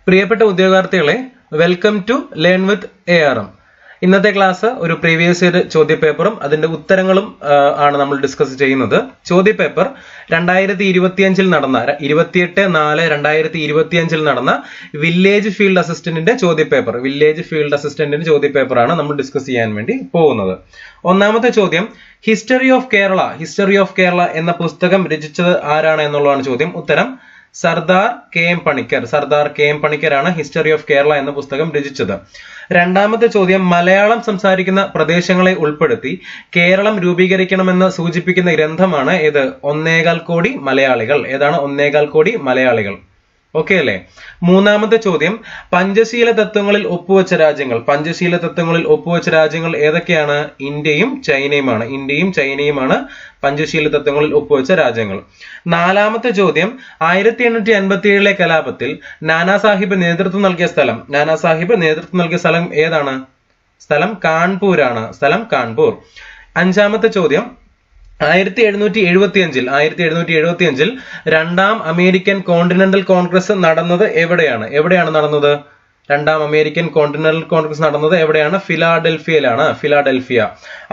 പ്രിയപ്പെട്ട ഉദ്യോഗാർത്ഥികളെ, welcome to learn with ARM. ഇന്നത്തെ ക്ലാസ് ഒരു പ്രീവിയസ് ഇയർ ചോദ്യപേപ്പറും അതിന്റെ ഉത്തരങ്ങളും ആണ് നമ്മൾ ഡിസ്കസ് ചെയ്യുന്നത്. ചോദ്യപേപ്പർ 2025 നടന്ന 28/4/2025 നടന്ന വില്ലേജ് ഫീൽഡ് അസിസ്റ്റന്റിന്റെ ചോദ്യപേപ്പറാണ് നമ്മൾ ഡിസ്കസ് ചെയ്യാൻ വേണ്ടി പോകുന്നത്. ഒന്നാമത്തെ ചോദ്യം, ഹിസ്റ്ററി ഓഫ് കേരള എന്ന പുസ്തകം രചിച്ചത് ആരാണ് എന്നുള്ളതാണ് ചോദ്യം. ഉത്തരം സർദാർ KM പണിക്കരാണ് ഹിസ്റ്ററി ഓഫ് കേരള എന്ന പുസ്തകം രചിച്ചത്. രണ്ടാമത്തെ ചോദ്യം, മലയാളം സംസാരിക്കുന്ന പ്രദേശങ്ങളെ ഉൾപ്പെടുത്തി കേരളം രൂപീകരിക്കണമെന്ന് സൂചിപ്പിക്കുന്ന ഗ്രന്ഥമാണ് ഏത്? 1.25 കോടി മലയാളികൾ. ഏതാണ് 1.25 കോടി മലയാളികൾ? ഓക്കെ അല്ലേ? മൂന്നാമത്തെ ചോദ്യം, പഞ്ചശീല തത്വങ്ങളിൽ ഒപ്പുവെച്ച രാജ്യങ്ങൾ ഏതൊക്കെയാണ്? ഇന്ത്യയും ചൈനയുമാണ് പഞ്ചശീല തത്വങ്ങളിൽ ഒപ്പുവെച്ച രാജ്യങ്ങൾ. നാലാമത്തെ ചോദ്യം, 1857 കലാപത്തിൽ നാനാ സാഹിബ് നേതൃത്വം നൽകിയ സ്ഥലം ഏതാണ്? സ്ഥലം കാൺപൂർ. അഞ്ചാമത്തെ ചോദ്യം, 1775 രണ്ടാം അമേരിക്കൻ കോണ്ടിനെന്റൽ കോൺഗ്രസ് നടന്നത് എവിടെയാണ്? രണ്ടാം അമേരിക്കൻ കോണ്ടിനെന്റൽ കോൺഗ്രസ് നടന്നത് എവിടെയാണ്? ഫിലാഡൽഫിയ.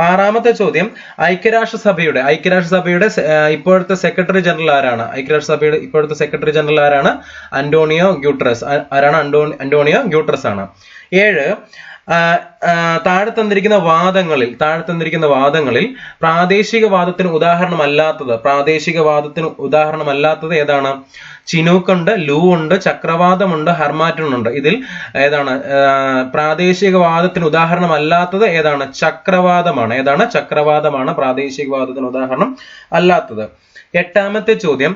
ആറാമത്തെ ചോദ്യം, ഐക്യരാഷ്ട്രസഭയുടെ ഇപ്പോഴത്തെ സെക്രട്ടറി ജനറൽ ആരാണ്? അന്റോണിയോ ഗ്യൂട്ടറസ് ആണ്. 7, താഴെ തന്നിരിക്കുന്ന വാദങ്ങളിൽ പ്രാദേശികവാദത്തിന് ഉദാഹരണമല്ലാത്തത് ഏതാണ്? ചിനൂക്കുണ്ട്, ലൂ ഉണ്ട്, ചക്രവാതമുണ്ട്, ഹർമാറ്റൺ ഉണ്ട്. ഇതിൽ ഏതാണ് പ്രാദേശികവാദത്തിന് ഉദാഹരണമല്ലാത്തത്? ഏതാണ്? ചക്രവാതമാണ് പ്രാദേശികവാദത്തിന് ഉദാഹരണം അല്ലാത്തത്. എട്ടാമത്തെ ചോദ്യം,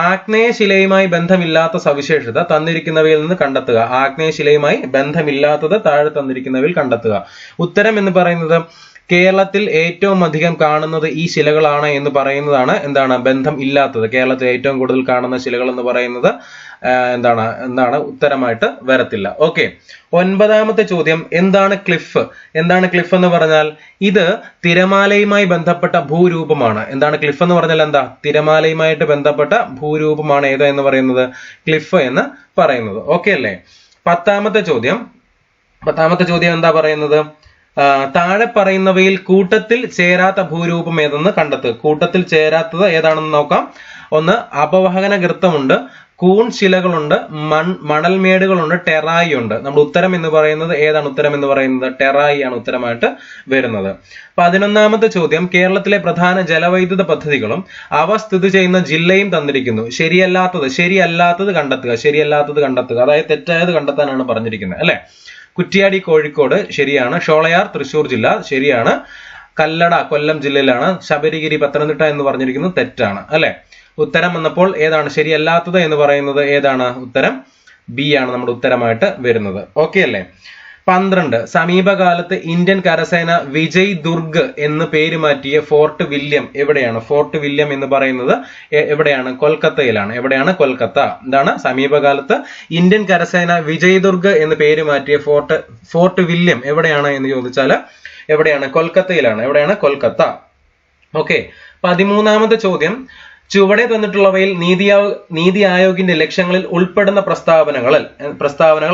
ആഗ്നേയശിലയുമായി ബന്ധമില്ലാത്ത സവിശേഷത തന്നിരിക്കുന്നവയിൽ നിന്ന് കണ്ടെത്തുക. ആഗ്നേയശിലയുമായി ബന്ധമില്ലാത്തത് താഴെ തന്നിരിക്കുന്നവയിൽ കണ്ടെത്തുക. ഉത്തരം എന്ന് പറയുന്നത് കേരളത്തിൽ ഏറ്റവും അധികം കാണുന്നത് ഈ ശിലകളാണ് എന്ന് പറയുന്നതാണ് എന്താണ്? ബന്ധം ഇല്ലാത്തത്. കേരളത്തിൽ ഏറ്റവും കൂടുതൽ കാണുന്ന ശിലകൾ എന്ന് പറയുന്നത് എന്താണ് ഉത്തരമായിട്ട് വരത്തില്ല. ഓക്കെ. ഒൻപതാമത്തെ ചോദ്യം, എന്താണ് ക്ലിഫ് എന്ന് പറഞ്ഞാൽ ഇത് തിരമാലയുമായി ബന്ധപ്പെട്ട ഭൂരൂപമാണ്. ക്ലിഫ് എന്ന് പറഞ്ഞാൽ എന്താ? തിരമാലയുമായിട്ട് ബന്ധപ്പെട്ട ഭൂരൂപമാണ് ഏത് എന്ന് പറയുന്നത്? ക്ലിഫ് എന്ന് പറയുന്നത്. ഓക്കെ അല്ലേ? പത്താമത്തെ ചോദ്യം എന്താ പറയുന്നത്? താഴെ പറയുന്നവയിൽ കൂട്ടത്തിൽ ചേരാത്ത ഭൂരൂപം ഏതെന്ന് കണ്ടെത്തുക. കൂട്ടത്തിൽ ചേരാത്തത് ഏതാണെന്ന് നോക്കാം. 1, അപവഹന ഗർത്തമുണ്ട്, കൂൺ ശിലകളുണ്ട്, മണൽമേടുകളുണ്ട്, ടെറായി ഉണ്ട്. നമ്മുടെ ഉത്തരം എന്ന് പറയുന്നത് ഏതാണ്? ടെറായി ആണ് ഉത്തരമായിട്ട് വരുന്നത്. 11ാമത്തെ ചോദ്യം, കേരളത്തിലെ പ്രധാന ജലവൈദ്യുത പദ്ധതികളും അവ സ്ഥിതി ചെയ്യുന്ന ജില്ലയും തന്നിരിക്കുന്നു. ശരിയല്ലാത്തത് കണ്ടെത്തുക. അതായത് തെറ്റായത് കണ്ടെത്താനാണ് പറഞ്ഞിരിക്കുന്നത് അല്ലെ? കുറ്റ്യാടി കോഴിക്കോട് ശരിയാണ്. ഷോളയാർ തൃശ്ശൂർ ജില്ല ശരിയാണ്. കല്ലട കൊല്ലം ജില്ലയിലാണ്. ശബരിഗിരി പത്തനംതിട്ട എന്ന് പറഞ്ഞിരിക്കുന്നത് തെറ്റാണ് അല്ലെ? ഉത്തരം വന്നപ്പോൾ ഏതാണ് ശരിയല്ലാത്തത് എന്ന് പറയുന്നത്? ഏതാണ്? ഉത്തരം B ആണ് നമ്മുടെ ഉത്തരമായിട്ട് വരുന്നത്. ഓക്കെ അല്ലേ? 12, സമീപകാലത്ത് ഇന്ത്യൻ കരസേന വിജയ് ദുർഗ് എന്ന് പേര് മാറ്റിയ ഫോർട്ട് വില്യം എവിടെയാണ്? ഫോർട്ട് വില്യം എന്ന് പറയുന്നത് എവിടെയാണ്? കൊൽക്കത്തയിലാണ്. കൊൽക്കത്ത. സമീപകാലത്ത് ഇന്ത്യൻ കരസേന വിജയ് ദുർഗ് എന്ന് പേര് മാറ്റിയ ഫോർട്ട് വില്യം എവിടെയാണ് എന്ന് ചോദിച്ചാൽ എവിടെയാണ്? കൊൽക്കത്തയിലാണ്. കൊൽക്കത്ത. ഓക്കെ. 13ാമത്തെ ചോദ്യം, ചുവടെ തന്നിട്ടുള്ളവയിൽ നീതി ആയോഗിന്റെ ലക്ഷ്യങ്ങളിൽ ഉൾപ്പെടുന്ന പ്രസ്താവനകൾ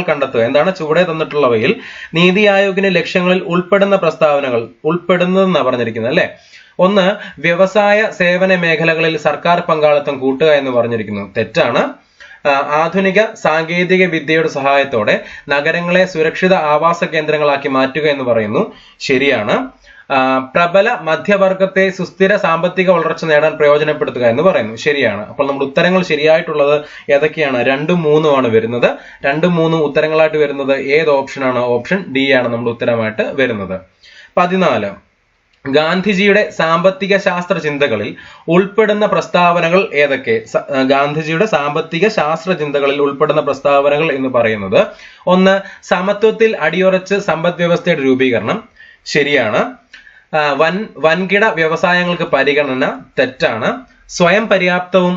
കണ്ടെത്തുക. എന്താണ് ചുവടെ തന്നിട്ടുള്ളവയിൽ നീതി ആയോഗിന്റെ ലക്ഷ്യങ്ങളിൽ ഉൾപ്പെടുന്ന പ്രസ്താവനകൾ? ഉൾപ്പെടുന്നതെന്നാണ് പറഞ്ഞിരിക്കുന്നത് അല്ലെ? 1, വ്യവസായ സേവന മേഖലകളിൽ സർക്കാർ പങ്കാളിത്തം കൂട്ടുക എന്ന് പറഞ്ഞിരിക്കുന്നു. തെറ്റാണ്. ആധുനിക സാങ്കേതിക വിദ്യയുടെ സഹായത്തോടെ നഗരങ്ങളെ സുരക്ഷിത ആവാസ കേന്ദ്രങ്ങളാക്കി മാറ്റുക എന്ന് പറയുന്നു. ശരിയാണ്. പ്രബല മധ്യവർഗത്തെ സുസ്ഥിര സാമ്പത്തിക വളർച്ച നേടാൻ പ്രയോജനപ്പെടുത്തുക എന്ന് പറയുന്നു. ശരിയാണ്. അപ്പോൾ നമ്മുടെ ഉത്തരങ്ങൾ ശരിയായിട്ടുള്ളത് ഏതൊക്കെയാണ്? 2, 3 ആണ് വരുന്നത്. 2, 3 ഉത്തരങ്ങളായിട്ട് വരുന്നത് ഏത് ഓപ്ഷനാണ്? ഓപ്ഷൻ D ആണ് നമ്മുടെ ഉത്തരമായിട്ട് വരുന്നത്. 14, ഗാന്ധിജിയുടെ സാമ്പത്തിക ശാസ്ത്ര ചിന്തകളിൽ ഉൾപ്പെടുന്ന പ്രസ്താവനകൾ ഏതൊക്കെ? ഗാന്ധിജിയുടെ സാമ്പത്തിക ശാസ്ത്ര ചിന്തകളിൽ ഉൾപ്പെടുന്ന പ്രസ്താവനകൾ എന്ന് പറയുന്നത് 1, സമത്വത്തിൽ അടിയുറച്ച് സമ്പദ് വ്യവസ്ഥയുടെ രൂപീകരണം. ശരിയാണ്. വൻകിട വ്യവസായങ്ങൾക്ക് പരിഗണന. തെറ്റാണ്. സ്വയം പര്യാപ്തവും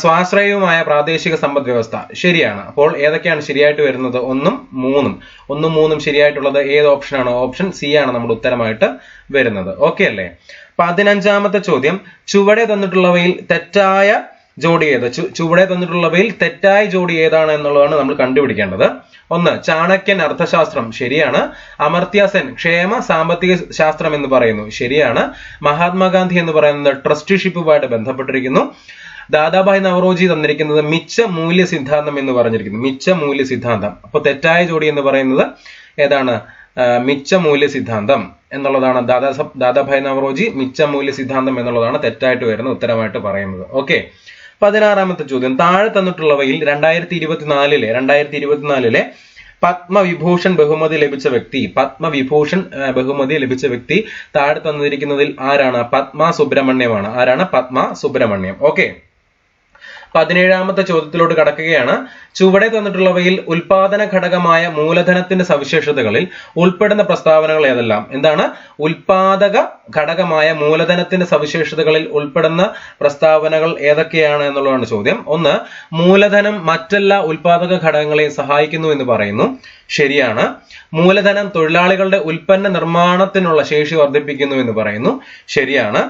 സ്വാശ്രയവുമായ പ്രാദേശിക സമ്പദ് വ്യവസ്ഥ. ശരിയാണ്. അപ്പോൾ ഏതൊക്കെയാണ് ശരിയായിട്ട് വരുന്നത്? 1, 3 ശരിയായിട്ടുള്ളത് ഏത് ഓപ്ഷനാണ്? ഓപ്ഷൻ C ആണ് നമ്മുടെ ഉത്തരമായിട്ട് വരുന്നത്. ഓക്കെ അല്ലേ? 15ാമത്തെ ചോദ്യം, ചുവടെ തന്നിട്ടുള്ളവയിൽ തെറ്റായ ജോഡി ഏത്? ചുവടെ തന്നിട്ടുള്ളവയിൽ തെറ്റായ ജോഡി ഏതാണ് എന്നുള്ളതാണ് നമ്മൾ കണ്ടുപിടിക്കേണ്ടത്. ഒന്ന്, ചാണക്യൻ അർത്ഥശാസ്ത്രം, ശരിയാണ്. അമർത്യ സെൻ ക്ഷേമ സാമ്പത്തിക ശാസ്ത്രം എന്ന് പറയുന്നു, ശരിയാണ്. മഹാത്മാഗാന്ധി എന്ന് പറയുന്നത് ട്രസ്റ്റിഷിപ്പുമായിട്ട് ബന്ധപ്പെട്ടിരിക്കുന്നു. ദാദാഭായ് നവറോജി തന്നിരിക്കുന്നത് മിച്ച മൂല്യ സിദ്ധാന്തം എന്ന് പറഞ്ഞിരിക്കുന്നു, മിച്ച മൂല്യ സിദ്ധാന്തം. അപ്പൊ തെറ്റായ ജോഡി എന്ന് പറയുന്നത് ഏതാണ്? മിച്ച മൂല്യ സിദ്ധാന്തം എന്നുള്ളതാണ്. ദാദാഭായ് നവറോജി മിച്ച മൂല്യ സിദ്ധാന്തം എന്നുള്ളതാണ് തെറ്റായിട്ട് വരുന്ന ഉത്തരമായിട്ട് പറയുന്നത്. ഓക്കെ. 16ാമത്തെ ചോദ്യം, താഴെ തന്നിട്ടുള്ളവയിൽ 2024 പത്മവിഭൂഷൺ ബഹുമതി ലഭിച്ച വ്യക്തി താഴെ തന്നിരിക്കുന്നതിൽ ആരാണ്? പത്മ സുബ്രഹ്മണ്യമാണ്. ആരാണ്? പത്മ സുബ്രഹ്മണ്യം. ഓക്കെ. 17ാമത്തെ ചോദ്യത്തിലോട്ട് കടക്കുകയാണ്. ചുവടെ തന്നിട്ടുള്ളവയിൽ ഉൽപാദന ഘടകമായ മൂലധനത്തിന്റെ സവിശേഷതകളിൽ ഉൾപ്പെടുന്ന പ്രസ്താവനകൾ ഏതെല്ലാം? എന്താണ്? ഉൽപാദക ഘടകമായ മൂലധനത്തിന്റെ സവിശേഷതകളിൽ ഉൾപ്പെടുന്ന പ്രസ്താവനകൾ ഏതൊക്കെയാണ് എന്നുള്ളതാണ് ചോദ്യം. ഒന്ന്, മൂലധനം മറ്റെല്ലാ ഉൽപാദക ഘടകങ്ങളെയും സഹായിക്കുന്നു എന്ന് പറയുന്നു, ശരിയാണ്. മൂലധനം തൊഴിലാളികളുടെ ഉൽപ്പന്ന നിർമ്മാണത്തിനുള്ള ശേഷി വർദ്ധിപ്പിക്കുന്നു എന്ന് പറയുന്നു, ശരിയാണ്.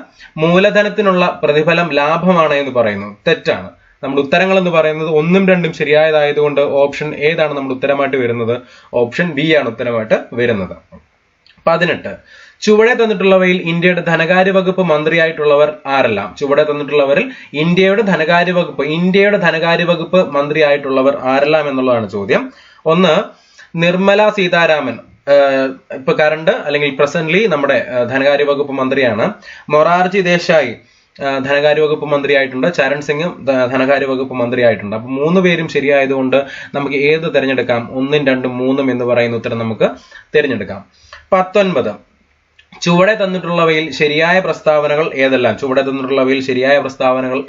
മൂലധനത്തിനുള്ള പ്രതിഫലം ലാഭമാണ് എന്ന് പറയുന്നു, തെറ്റാണ്. നമ്മുടെ ഉത്തരങ്ങൾ എന്ന് പറയുന്നത് 1ഉം 2ഉം ശരിയായതായതുകൊണ്ട് ഓപ്ഷൻ ഏതാണ് നമ്മുടെ ഉത്തരമായിട്ട് വരുന്നത്? ഓപ്ഷൻ ബി ആണ് ഉത്തരമായിട്ട് വരുന്നത്. 18, ചുവടെ തന്നിട്ടുള്ളവയിൽ ഇന്ത്യയുടെ ധനകാര്യ വകുപ്പ് മന്ത്രിയായിട്ടുള്ളവർ ആരെല്ലാം? ചുവടെ തന്നിട്ടുള്ളവരിൽ ഇന്ത്യയുടെ ധനകാര്യ വകുപ്പ് മന്ത്രിയായിട്ടുള്ളവർ ആരെല്ലാം എന്നുള്ളതാണ് ചോദ്യം. ഒന്ന്, നിർമ്മല സീതാരാമൻ, ഇപ്പൊ കറണ്ട് അല്ലെങ്കിൽ പ്രസന്റ്ലി നമ്മുടെ ധനകാര്യ വകുപ്പ് മന്ത്രിയാണ്. മൊറാർജി ദേശായി ധനകാര്യ വകുപ്പ് മന്ത്രിയായിട്ടുണ്ട്. ചരൺ സിംഗ് ധനകാര്യ വകുപ്പ് മന്ത്രിയായിട്ടുണ്ട്. അപ്പൊ 3 പേരും ശരിയായതുകൊണ്ട് നമുക്ക് ഏത് തിരഞ്ഞെടുക്കാം? 1ഉം 2ഉം 3ഉം എന്ന് പറയുന്ന ഉത്തരം നമുക്ക് തിരഞ്ഞെടുക്കാം. 19, ചുവടെ തന്നിട്ടുള്ളവയിൽ ശരിയായ പ്രസ്താവനകൾ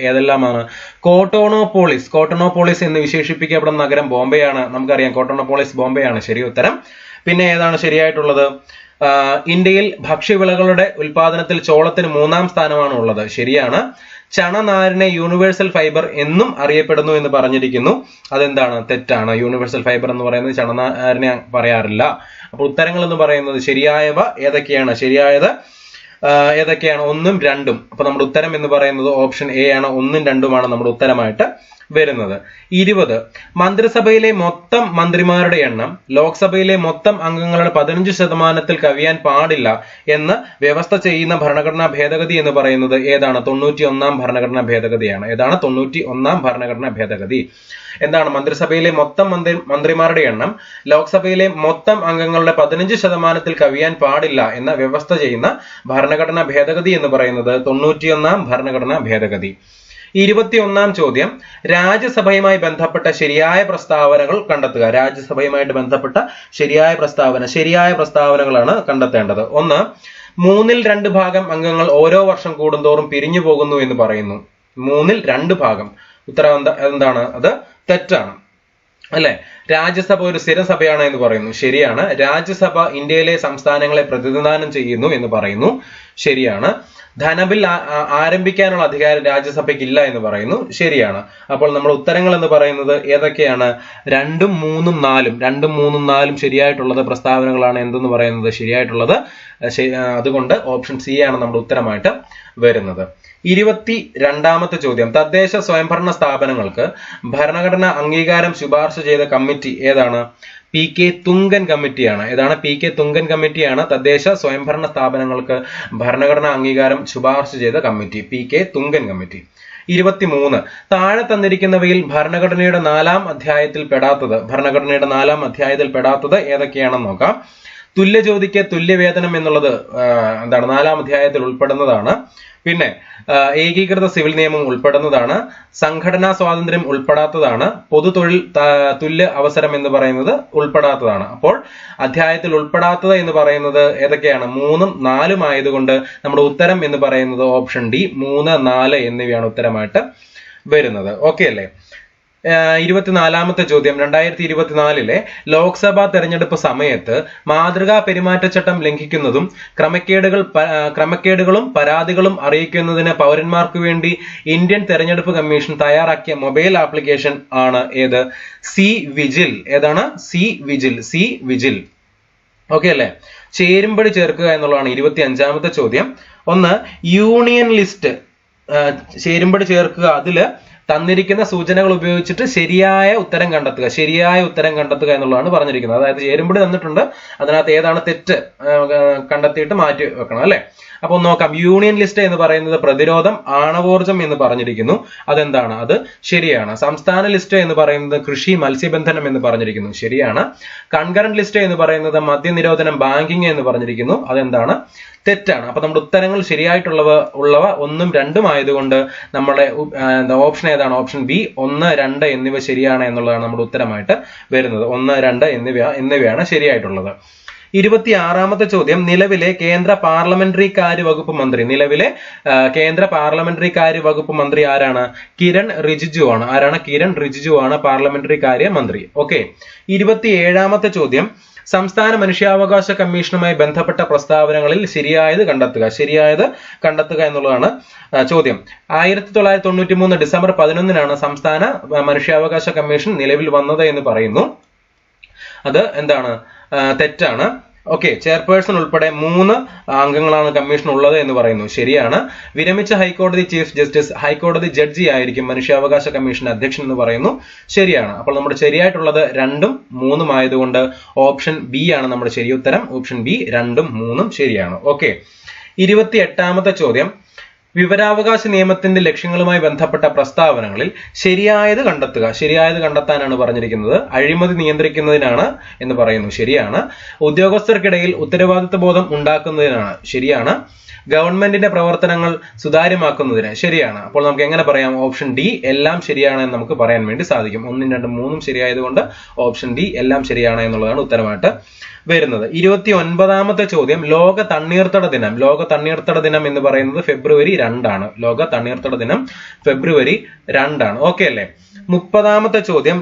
ഏതെല്ലാമാണ്? കോട്ടോണോപോളിസ് എന്ന് വിശേഷിപ്പിക്കപ്പെടുന്ന നഗരം ബോംബെയാണ്. നമുക്കറിയാം കോട്ടോണോപോളിസ് ബോംബെയാണ്, ശരി ഉത്തരം. പിന്നെ ഏതാണ് ശരിയായിട്ടുള്ളത്? ഇന്ത്യയിൽ ഭക്ഷ്യവിളകളുടെ ഉൽപാദനത്തിൽ ചോളത്തിന് 3ാം സ്ഥാനമാണ് ഉള്ളത്, ശരിയാണ്. ചണനാരിനെ യൂണിവേഴ്സൽ ഫൈബർ എന്നും അറിയപ്പെടുന്നു എന്ന് പറഞ്ഞിരിക്കുന്നു, അതെന്താണ്? തെറ്റാണ്. യൂണിവേഴ്സൽ ഫൈബർ എന്ന് പറയുന്നത് ചണനാരിനെ പറയാറില്ല. അപ്പോൾ ഉത്തരങ്ങൾ എന്ന് പറയുന്നത് ശരിയായവ ഏതൊക്കെയാണ്? ശരിയായത് ഏതൊക്കെയാണ്? 1ഉം 2ഉം. അപ്പൊ നമ്മുടെ ഉത്തരം എന്ന് പറയുന്നത് ഓപ്ഷൻ എ ആണ്. 1ഉം 2ഉമാണ് നമ്മുടെ ഉത്തരമായിട്ട് വരുന്നത്. 20, മന്ത്രിസഭയിലെ മൊത്തം മന്ത്രിമാരുടെ എണ്ണം ലോക്സഭയിലെ മൊത്തം അംഗങ്ങളുടെ 15% കവിയാൻ പാടില്ല എന്ന് വ്യവസ്ഥ ചെയ്യുന്ന ഭരണഘടനാ ഭേദഗതി എന്ന് പറയുന്നത് ഏതാണ്? 91ാം ഭരണഘടനാ ഭേദഗതിയാണ്. ഏതാണ്? 91ാം ഭരണഘടനാ ഭേദഗതി. എന്താണ്? മന്ത്രിസഭയിലെ മൊത്തം മന്ത്രിമാരുടെ എണ്ണം ലോക്സഭയിലെ മൊത്തം അംഗങ്ങളുടെ 15% കവിയാൻ പാടില്ല എന്ന വ്യവസ്ഥ ചെയ്യുന്ന ഭരണഘടനാ ഭേദഗതി എന്ന് പറയുന്നത് 91ാം ഭരണഘടനാ ഭേദഗതി. 21ാം ചോദ്യം, രാജ്യസഭയുമായി ബന്ധപ്പെട്ട ശരിയായ പ്രസ്താവനകൾ കണ്ടെത്തുക. രാജ്യസഭയുമായിട്ട് ബന്ധപ്പെട്ട ശരിയായ പ്രസ്താവനകളാണ് കണ്ടെത്തേണ്ടത്. 1, 3/2 ഭാഗം അംഗങ്ങൾ ഓരോ വർഷം കൂടുന്തോറും പിരിഞ്ഞു പോകുന്നു എന്ന് പറയുന്നു. 3/2 ഭാഗം. ഉത്തരം എന്താണ്? അത് തെറ്റാണ് അല്ലെ? രാജ്യസഭ ഒരു സ്ഥിരസഭയാണ് എന്ന് പറയുന്നു, ശരിയാണ്. രാജ്യസഭ ഇന്ത്യയിലെ സംസ്ഥാനങ്ങളെ പ്രതിനിധാനം ചെയ്യുന്നു എന്ന് പറയുന്നു, ശരിയാണ്. ധനബിൽ ആരംഭിക്കാനുള്ള അധികാരം രാജ്യസഭയ്ക്ക് ഇല്ല എന്ന് പറയുന്നു, ശരിയാണ്. അപ്പോൾ നമ്മുടെ ഉത്തരങ്ങൾ എന്ന് പറയുന്നത് ഏതൊക്കെയാണ്? 2ഉം 3ഉം 4ഉം ശരിയായിട്ടുള്ളത് പ്രസ്താവനകളാണ് എന്തെന്ന് പറയുന്നത് ശരിയായിട്ടുള്ളത്. അതുകൊണ്ട് ഓപ്ഷൻ സി ആണ് നമ്മുടെ ഉത്തരമായിട്ട് വരുന്നത്. 22ാമത്തെ ചോദ്യം, തദ്ദേശ സ്വയംഭരണ സ്ഥാപനങ്ങൾക്ക് ഭരണഘടനാ അംഗീകാരം ശുപാർശ ചെയ്ത കമ്മിറ്റി ഏതാണ്? PK തുങ്കൻ കമ്മിറ്റിയാണ്. ഏതാണ്? PK തുങ്കൻ കമ്മിറ്റിയാണ് തദ്ദേശ സ്വയംഭരണ സ്ഥാപനങ്ങൾക്ക് ഭരണഘടനാ അംഗീകാരം ശുപാർശ ചെയ്ത കമ്മിറ്റി, PK തുങ്കൻ കമ്മിറ്റി. 23, താഴെ തന്നിരിക്കുന്നവയിൽ ഭരണഘടനയുടെ 4ാം അധ്യായത്തിൽ പെടാത്തത് ഏതൊക്കെയാണെന്ന് നോക്കാം. തുല്യജ്യോതിക്ക് തുല്യവേതനം എന്നുള്ളത് എന്താണ്? 4ാം അധ്യായത്തിൽ ഉൾപ്പെടുന്നതാണ്. പിന്നെ ഏകീകൃത സിവിൽ നിയമം ഉൾപ്പെടുന്നതാണ്. സംഘടനാ സ്വാതന്ത്ര്യം ഉൾപ്പെടാത്തതാണ്. പൊതുതൊഴിൽ തുല്യ അവസരം എന്ന് പറയുന്നത് ഉൾപ്പെടാത്തതാണ്. അപ്പോൾ അധ്യായത്തിൽ ഉൾപ്പെടാത്തത് എന്ന് പറയുന്നത് ഏതൊക്കെയാണ്? 3ഉം 4ഉം ആയതുകൊണ്ട് നമ്മുടെ ഉത്തരം എന്ന് പറയുന്നത് ഓപ്ഷൻ ഡി 3, 4 എന്നിവയാണ് ഉത്തരമായിട്ട് വരുന്നത്. ഓക്കെ അല്ലേ? 24ാമത്തെ ചോദ്യം, 2024 ലോക്സഭാ തെരഞ്ഞെടുപ്പ് സമയത്ത് മാതൃകാ പെരുമാറ്റച്ചട്ടം ലംഘിക്കുന്നതും ക്രമക്കേടുകളും പരാതികളും അറിയിക്കുന്നതിന് പൗരന്മാർക്ക് വേണ്ടി ഇന്ത്യൻ തെരഞ്ഞെടുപ്പ് കമ്മീഷൻ തയ്യാറാക്കിയ മൊബൈൽ ആപ്ലിക്കേഷൻ ആണ് ഏത്? C vigil. ഏതാണ്? C vigil. ഓക്കെ അല്ലേ? ചേരുംപടി ചേർക്കുക എന്നുള്ളതാണ് 25ാമത്തെ ചോദ്യം. 1, യൂണിയൻ ലിസ്റ്റ് ചേരുംപടി ചേർക്കുക. അതില് തന്നിരിക്കുന്ന സൂചനകൾ ഉപയോഗിച്ചിട്ട് ശരിയായ ഉത്തരം കണ്ടെത്തുക എന്നുള്ളതാണ് പറഞ്ഞിരിക്കുന്നത്. അതായത് ചേരുംപടി തന്നിട്ടുണ്ട്, അതിനകത്ത് ഏതാണ് തെറ്റ് കണ്ടെത്തിയിട്ട് മാറ്റി വെക്കണം അല്ലെ. അപ്പൊ നോക്കാം. യൂണിയൻ ലിസ്റ്റ് എന്ന് പറയുന്നത് പ്രതിരോധം, ആണവോർജം എന്ന് പറഞ്ഞിരിക്കുന്നു. അതെന്താണ്? അത് ശരിയാണ്. സംസ്ഥാന ലിസ്റ്റ് എന്ന് പറയുന്നത് കൃഷി, മത്സ്യബന്ധനം എന്ന് പറഞ്ഞിരിക്കുന്നു. ശരിയാണ്. കൺകറന്റ് ലിസ്റ്റ് എന്ന് പറയുന്നത് മദ്യനിരോധനം, ബാങ്കിങ് എന്ന് പറഞ്ഞിരിക്കുന്നു. അതെന്താണ്? തെറ്റാണ്. അപ്പൊ നമ്മുടെ ഉത്തരങ്ങൾ ശരിയായിട്ടുള്ളവ 1ഉം 2ഉം ആയതുകൊണ്ട് നമ്മുടെ ഓപ്ഷൻ ഏതാണ്? ഓപ്ഷൻ ബി 1, 2 എന്നിവ ശരിയാണ് എന്നുള്ളതാണ് നമ്മുടെ ഉത്തരമായിട്ട് വരുന്നത്. 1, 2 എന്നിവയാണ് ശരിയായിട്ടുള്ളത്. 26ാമത്തെ ചോദ്യം, നിലവിലെ കേന്ദ്ര പാർലമെന്ററി കാര്യ വകുപ്പ് മന്ത്രി ആരാണ്? കിരൺ റിജിജു ആണ്. ആരാണ്? കിരൺ റിജിജു ആണ് പാർലമെന്ററി കാര്യ മന്ത്രി. ഓക്കെ. 27ാമത്തെ ചോദ്യം, സംസ്ഥാന മനുഷ്യാവകാശ കമ്മീഷനുമായി ബന്ധപ്പെട്ട പ്രസ്താവനകളിൽ ശരിയായത് കണ്ടെത്തുക എന്നുള്ളതാണ് ചോദ്യം. 1993 ഡിസംബർ 11 സംസ്ഥാന മനുഷ്യാവകാശ കമ്മീഷൻ നിലവിൽ വന്നത് എന്ന് പറയുന്നു. അത് എന്താണ്? തെറ്റാണ്. ഓക്കെ. ചെയർപേഴ്സൺ ഉൾപ്പെടെ 3 അംഗങ്ങളാണ് കമ്മീഷൻ ഉള്ളത് എന്ന് പറയുന്നു. ശരിയാണ്. വിരമിച്ച ഹൈക്കോടതി ചീഫ് ജസ്റ്റിസ് ഹൈക്കോടതി ജഡ്ജി ആയിരിക്കും മനുഷ്യാവകാശ കമ്മീഷൻ അധ്യക്ഷൻ എന്ന് പറയുന്നു. ശരിയാണ്. അപ്പോൾ നമ്മുടെ ശരിയായിട്ടുള്ളത് 2ഉം 3ഉം ആയതുകൊണ്ട് ഓപ്ഷൻ ബി ആണ് നമ്മുടെ ശരി ഉത്തരം. ഓപ്ഷൻ ബി 2ഉം 3ഉം ശരിയാണ്. ഓക്കെ. 28ാമത്തെ ചോദ്യം, വിവരാവകാശ നിയമത്തിന്റെ ലക്ഷ്യങ്ങളുമായി ബന്ധപ്പെട്ട പ്രസ്താവനകളിൽ ശരിയായത് കണ്ടെത്താനാണ് പറഞ്ഞിരിക്കുന്നത്. അഴിമതി നിയന്ത്രിക്കുന്നതിനാണ് എന്ന് പറയുന്നു. ശരിയാണ്. ഉദ്യോഗസ്ഥർക്കിടയിൽ ഉത്തരവാദിത്വ ബോധം ഉണ്ടാക്കുന്നതിനാണ്. ശരിയാണ്. ഗവൺമെന്റിന്റെ പ്രവർത്തനങ്ങൾ സുതാര്യമാക്കുന്നതിന്. ശരിയാണ്. അപ്പോൾ നമുക്ക് എങ്ങനെ പറയാം? ഓപ്ഷൻ ഡി എല്ലാം ശരിയാണ് എന്ന് നമുക്ക് പറയാൻ വേണ്ടി സാധിക്കും. 1ഉം 2ഉം 3ഉം ശരിയായതുകൊണ്ട് ഓപ്ഷൻ ഡി എല്ലാം ശരിയാണ് എന്നുള്ളതാണ് ഉത്തരമായിട്ട് വരുന്നത്. 29ാമത്തെ ചോദ്യം, ലോക തണ്ണീർത്തട ദിനം എന്ന് പറയുന്നത് ഫെബ്രുവരി 2 ആണ്. ലോക തണ്ണീർത്തട ദിനം ഫെബ്രുവരി 2 ആണ്. ഓക്കെ അല്ലേ? 30ാമത്തെ ചോദ്യം,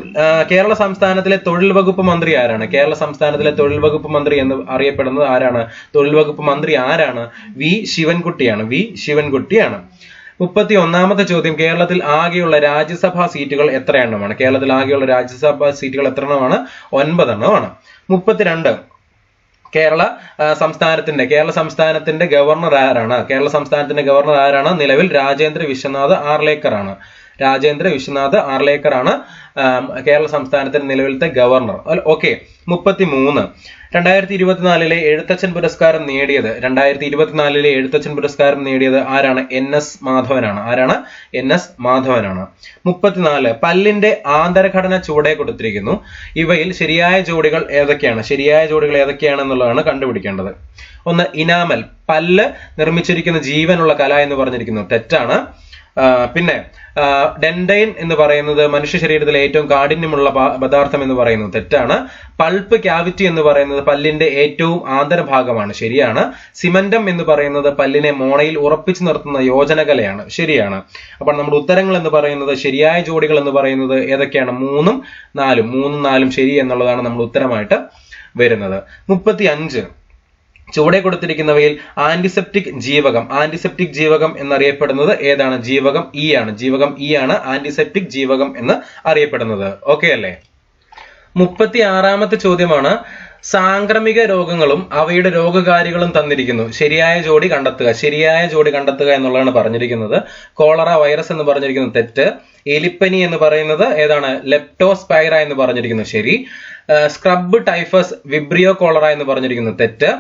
കേരള സംസ്ഥാനത്തിലെ തൊഴിൽ വകുപ്പ് മന്ത്രി ആരാണ്? കേരള സംസ്ഥാനത്തിലെ തൊഴിൽ വകുപ്പ് മന്ത്രി എന്ന് അറിയപ്പെടുന്നത് ആരാണ്? തൊഴിൽ വകുപ്പ് മന്ത്രി ആരാണ്? വി ശിവൻകുട്ടിയാണ്. 31ാമത്തെ ചോദ്യം, കേരളത്തിൽ ആകെയുള്ള രാജ്യസഭാ സീറ്റുകൾ എത്ര എണ്ണമാണ്? കേരളത്തിൽ ആകെയുള്ള രാജ്യസഭാ സീറ്റുകൾ എത്ര എണ്ണമാണ്? 9 എണ്ണമാണ്. 32, കേരള സംസ്ഥാനത്തിന്റെ ഗവർണർ ആരാണ്? നിലവിൽ രാജേന്ദ്ര വിശ്വനാഥ് ആർലേക്കർ ആണ് കേരള സംസ്ഥാനത്തിന്റെ നിലവിലത്തെ ഗവർണർ. ഓക്കെ. 33, 2024 എഴുത്തച്ഛൻ പുരസ്കാരം നേടിയത് ആരാണ്? NS മാധവനാണ്. 34, പല്ലിന്റെ ആന്തരഘടന ചുവടെ കൊടുത്തിരിക്കുന്നു. ഇവയിൽ ശരിയായ ജോഡികൾ ഏതൊക്കെയാണെന്നുള്ളതാണ് കണ്ടുപിടിക്കേണ്ടത്. 1, ഇനാമൽ, പല്ല് നിർമ്മിച്ചിരിക്കുന്ന ജീവനുള്ള കല എന്ന് പറഞ്ഞിരിക്കുന്നു. തെറ്റാണ്. പിന്നെ ഡെൻഡൈൻ എന്ന് പറയുന്നത് മനുഷ്യ ശരീരത്തിലെ ഏറ്റവും കാഠിന്യമുള്ള പദാർത്ഥം എന്ന് പറയുന്നത്. തെറ്റാണ്. പൾപ്പ് ക്യാവിറ്റി എന്ന് പറയുന്നത് പല്ലിന്റെ ഏറ്റവും ആന്തരഭാഗമാണ്. ശരിയാണ്. സിമന്റം എന്ന് പറയുന്നത് പല്ലിനെ മോണയിൽ ഉറപ്പിച്ചു നിർത്തുന്ന യോജനകലയാണ്. ശരിയാണ്. അപ്പോൾ നമ്മുടെ ഉത്തരങ്ങൾ എന്ന് പറയുന്നത്, ശരിയായ ജോഡികൾ എന്ന് പറയുന്നത് ഏതൊക്കെയാണ്? 3ഉം 4ഉം ശരി എന്നുള്ളതാണ് നമ്മുടെ ഉത്തരമായിട്ട് വരുന്നത്. 35, ചുവടെ കൊടുത്തിരിക്കുന്നവയിൽ ആന്റിസെപ്റ്റിക് ജീവകം എന്നറിയപ്പെടുന്നത് ഏതാണ്? ജീവകം ഇ ആണ് ആന്റിസെപ്റ്റിക് ജീവകം എന്ന് അറിയപ്പെടുന്നത്. ഓക്കെ അല്ലേ? 36ാമത്തെ ചോദ്യമാണ്, സാംക്രമിക രോഗങ്ങളും അവയുടെ രോഗകാരികളും തന്നിരിക്കുന്നു. ശരിയായ ജോഡി കണ്ടെത്തുക എന്നുള്ളതാണ് പറഞ്ഞിരിക്കുന്നത്. കോളറ വൈറസ് എന്ന് പറഞ്ഞിരിക്കുന്നത് തെറ്റ്. എലിപ്പനി എന്ന് പറയുന്നത് ഏതാണ്? ലെപ്റ്റോസ്പൈറ എന്ന് പറഞ്ഞിരിക്കുന്നു. ശരി. സ്ക്രബ് ടൈഫസ് വിബ്രിയോ കോളറ എന്ന് പറഞ്ഞിരിക്കുന്നു. തെറ്റ്.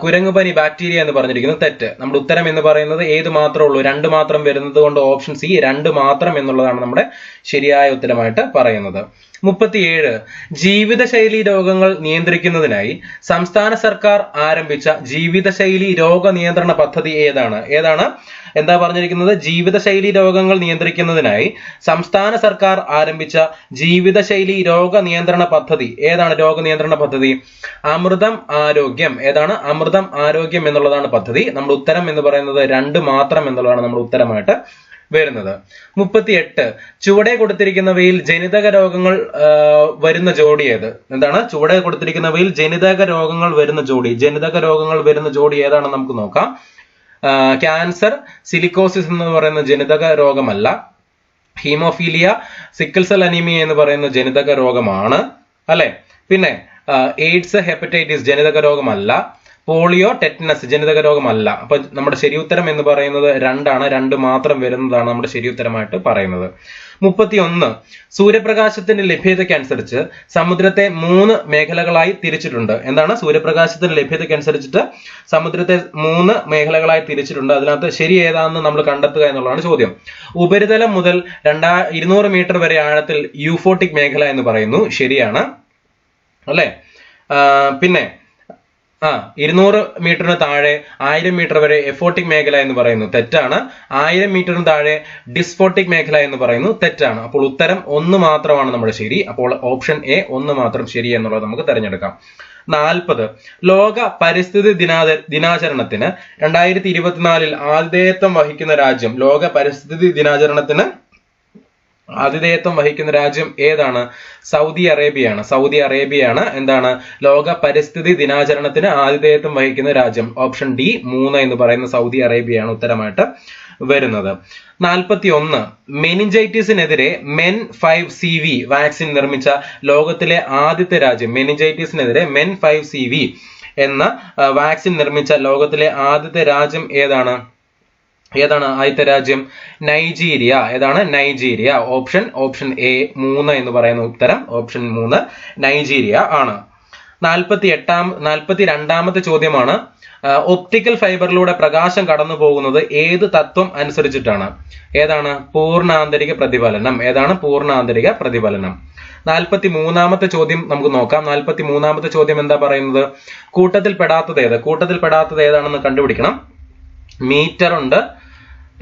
കുരങ്ങുപനി ബാക്ടീരിയ എന്ന് പറഞ്ഞിരിക്കുന്നു. തെറ്റ്. നമ്മുടെ ഉത്തരം എന്ന് പറയുന്നത് ഏത് മാത്രമേ ഉള്ളൂ? 2 മാത്രം വരുന്നത് കൊണ്ട് ഓപ്ഷൻ സി 2 മാത്രം എന്നുള്ളതാണ് നമ്മുടെ ശരിയായ ഉത്തരമായിട്ട് പറയുന്നത്. 37, ജീവിതശൈലി രോഗങ്ങൾ നിയന്ത്രിക്കുന്നതിനായി സംസ്ഥാന സർക്കാർ ആരംഭിച്ച ജീവിതശൈലി രോഗ നിയന്ത്രണ പദ്ധതി ഏതാണ്? എന്താ പറഞ്ഞിരിക്കുന്നത്? ജീവിതശൈലി രോഗങ്ങൾ നിയന്ത്രിക്കുന്നതിനായി സംസ്ഥാന സർക്കാർ ആരംഭിച്ച ജീവിതശൈലി രോഗ നിയന്ത്രണ പദ്ധതി ഏതാണ്? രോഗനിയന്ത്രണ പദ്ധതി അമൃതം ആരോഗ്യം. ഏതാണ്? അമൃതം ആരോഗ്യം എന്നുള്ളതാണ് പദ്ധതി. നമ്മുടെ ഉത്തരം എന്ന് പറയുന്നത് 2 മാത്രം എന്നുള്ളതാണ് നമ്മുടെ ഉത്തരമായിട്ട് വരുന്നത്. 38, ചുവടെ കൊടുത്തിരിക്കുന്നവയിൽ ജനിതക രോഗങ്ങൾ വരുന്ന ജോഡി ഏത്? എന്താണ്? ചുവടെ കൊടുത്തിരിക്കുന്നവയിൽ ജനിതക രോഗങ്ങൾ വരുന്ന ജോഡി ഏതാണെന്ന് നമുക്ക് നോക്കാം. ക്യാൻസർ, സിലിക്കോസിസ് എന്ന് പറയുന്ന ജനിതക രോഗമല്ല. ഹീമോഫീലിയ, സിക്കിൾ സെൽ അനീമിയ എന്ന് പറയുന്ന ജനിതക രോഗമാണ് അല്ലെ. പിന്നെ എയ്ഡ്സ്, ഹെപ്പറ്റൈറ്റിസ് ജനിതക രോഗമല്ല. പോളിയോ, ടെറ്റനസ് ജനിതക രോഗമല്ല. അപ്പൊ നമ്മുടെ ശരി ഉത്തരം എന്ന് പറയുന്നത് 2 ആണ്. 2 മാത്രം വരുന്നതാണ് നമ്മുടെ ശരി ഉത്തരമായിട്ട് പറയുന്നത്. 31 സൂര്യപ്രകാശത്തിന്റെ ലഭ്യതയ്ക്കനുസരിച്ച് സമുദ്രത്തെ 3 മേഖലകളായി തിരിച്ചിട്ടുണ്ട്. എന്താണ്? സൂര്യപ്രകാശത്തിന്റെ ലഭ്യതയ്ക്കനുസരിച്ചിട്ട് സമുദ്രത്തെ 3 മേഖലകളായി തിരിച്ചിട്ടുണ്ട്. അതിനകത്ത് ശരി ഏതാണെന്ന് നമ്മൾ കണ്ടെത്തുക എന്നുള്ളതാണ് ചോദ്യം. ഉപരിതലം മുതൽ 200 മീറ്റർ വരെ ആഴത്തിൽ യൂഫോട്ടിക് മേഖല എന്ന് പറയുന്നു. ശരിയാണ് അല്ലെ? പിന്നെ 200 മീറ്ററിന് താഴെ 1000 മീറ്റർ വരെ എഫോട്ടിക് മേഖല എന്ന് പറയുന്നു. തെറ്റാണ്. 1000 മീറ്ററിന് താഴെ ഡിസ്ഫോട്ടിക് മേഖല എന്ന് പറയുന്നു. തെറ്റാണ്. അപ്പോൾ ഉത്തരം 1 മാത്രമാണ് നമ്മുടെ ശരി. അപ്പോൾ ഓപ്ഷൻ എ 1 മാത്രം ശരി എന്നുള്ളത് നമുക്ക് തിരഞ്ഞെടുക്കാം. 40 ലോക പരിസ്ഥിതി ദിനാചരണത്തിന് 2024 ആതിഥേയത്വം വഹിക്കുന്ന രാജ്യം. ലോക പരിസ്ഥിതി ദിനാചരണത്തിന് ആതിഥേയത്വം വഹിക്കുന്ന രാജ്യം ഏതാണ്? സൗദി അറേബ്യയാണ്. സൗദി അറേബ്യയാണ് എന്താണ്? ലോക പരിസ്ഥിതി ദിനാചരണത്തിന് ആതിഥേയത്വം വഹിക്കുന്ന രാജ്യം. ഓപ്ഷൻ ഡി 3 എന്ന് പറയുന്ന സൗദി അറേബ്യയാണ് ഉത്തരമായിട്ട് വരുന്നത്. 41 മെനിഞ്ചൈറ്റിസിനെതിരെ MEN5CV വാക്സിൻ നിർമ്മിച്ച ലോകത്തിലെ ആദ്യത്തെ രാജ്യം. മെനിഞ്ചൈറ്റിസിനെതിരെ MEN5CV എന്ന വാക്സിൻ നിർമ്മിച്ച ലോകത്തിലെ ആദ്യത്തെ രാജ്യം ഏതാണ്? ആദ്യത്തെ രാജ്യം? നൈജീരിയ. ഏതാണ്? നൈജീരിയ. ഓപ്ഷൻ എ 3 എന്ന് പറയുന്ന ഉത്തരം ഓപ്ഷൻ 3 നൈജീരിയ ആണ്. 42ാമത്തെ ചോദ്യമാണ്. ഒപ്റ്റിക്കൽ ഫൈബറിലൂടെ പ്രകാശം കടന്നു പോകുന്നത് ഏത് തത്വം അനുസരിച്ചിട്ടാണ്? ഏതാണ്? പൂർണ്ണാന്തരിക പ്രതിഫലനം. ഏതാണ്? പൂർണ്ണാന്തരിക പ്രതിഫലനം. 43ാമത്തെ ചോദ്യം നമുക്ക് നോക്കാം. 43ാമത്തെ ചോദ്യം എന്താ പറയുന്നത്? കൂട്ടത്തിൽ പെടാത്തത് ഏതാണെന്ന് കണ്ടുപിടിക്കണം. മീറ്റർ ഉണ്ട്,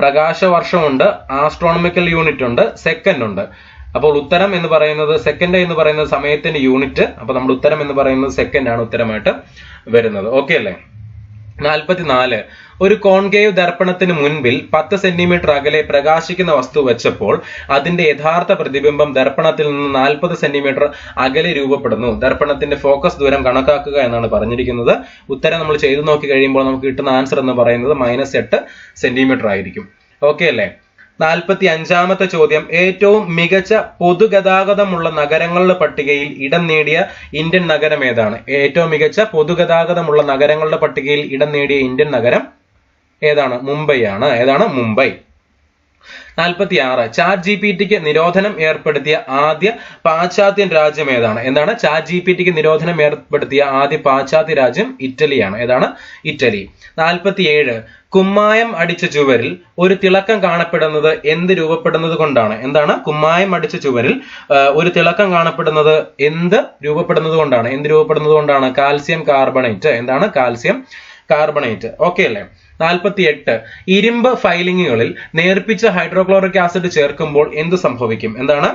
പ്രകാശവർഷമുണ്ട്, ആസ്ട്രോണമിക്കൽ യൂണിറ്റ് ഉണ്ട്, സെക്കൻഡ് ഉണ്ട്. അപ്പോൾ ഉത്തരം എന്ന് പറയുന്നത് സെക്കൻഡ് എന്ന് പറയുന്നത് സമയത്തിന്റെ യൂണിറ്റ്. അപ്പൊ നമ്മുടെ ഉത്തരം എന്ന് പറയുന്നത് സെക്കൻഡ് ആണ് ഉത്തരമായിട്ട് വരുന്നത്. ഓക്കെ അല്ലേ? 44 ഒരു കോൺകേവ് ദർപ്പണത്തിന് മുൻപിൽ 10 സെന്റിമീറ്റർ അകലെ പ്രകാശിക്കുന്ന വസ്തു വെച്ചപ്പോൾ അതിന്റെ യഥാർത്ഥ പ്രതിബിംബം ദർപ്പണത്തിൽ നിന്ന് 40 സെന്റിമീറ്റർ അകലെ രൂപപ്പെടുന്നു. ദർപ്പണത്തിന്റെ ഫോക്കസ് ദൂരം കണക്കാക്കുക എന്നാണ് പറഞ്ഞിരിക്കുന്നത്. ഉത്തരം നമ്മൾ ചെയ്തു നോക്കി കഴിയുമ്പോൾ നമുക്ക് കിട്ടുന്ന ആൻസർ എന്ന് പറയുന്നത് -8 സെന്റിമീറ്റർ ആയിരിക്കും. ഓക്കെ അല്ലേ? 45ാമത്തെ ചോദ്യം. ഏറ്റവും മികച്ച പൊതുഗതാഗതമുള്ള നഗരങ്ങളുടെ പട്ടികയിൽ ഇടം നേടിയ ഇന്ത്യൻ നഗരം ഏതാണ്? ഏറ്റവും മികച്ച പൊതുഗതാഗതമുള്ള നഗരങ്ങളുടെ പട്ടികയിൽ ഇടം നേടിയ ഇന്ത്യൻ നഗരം ഏതാണ്? മുംബൈ ആണ്. ഏതാണ്? മുംബൈ. 46 ചാറ്റ് ജിപിടിക്ക് നിരോധനം ഏർപ്പെടുത്തിയ ആദ്യ പാശ്ചാത്യൻ രാജ്യം ഏതാണ്? എന്താണ്? ചാറ്റ് ജിപിടിക്ക് നിരോധനം ഏർപ്പെടുത്തിയ ആദ്യ പാശ്ചാത്യ രാജ്യം ഇറ്റലിയാണ്. ഏതാണ്? ഇറ്റലി. 47 കുമ്മായം അടിച്ച ചുവരിൽ ഒരു തിളക്കം കാണപ്പെടുന്നത് എന്ത് രൂപപ്പെടുന്നത് കൊണ്ടാണ്? എന്താണ്? കുമ്മായം അടിച്ച ചുവരിൽ ഒരു തിളക്കം കാണപ്പെടുന്നത് എന്ത് രൂപപ്പെടുന്നത് കൊണ്ടാണ്? Calcium carbonate. എന്താണ്? Calcium carbonate. ഓക്കെ അല്ലേ? 48 ഇരുമ്പ് ഫൈലിങ്ങുകളിൽ നേർപ്പിച്ച ഹൈഡ്രോക്ലോറിക് ആസിഡ് ചേർക്കുമ്പോൾ എന്ത് സംഭവിക്കും? എന്താണ്?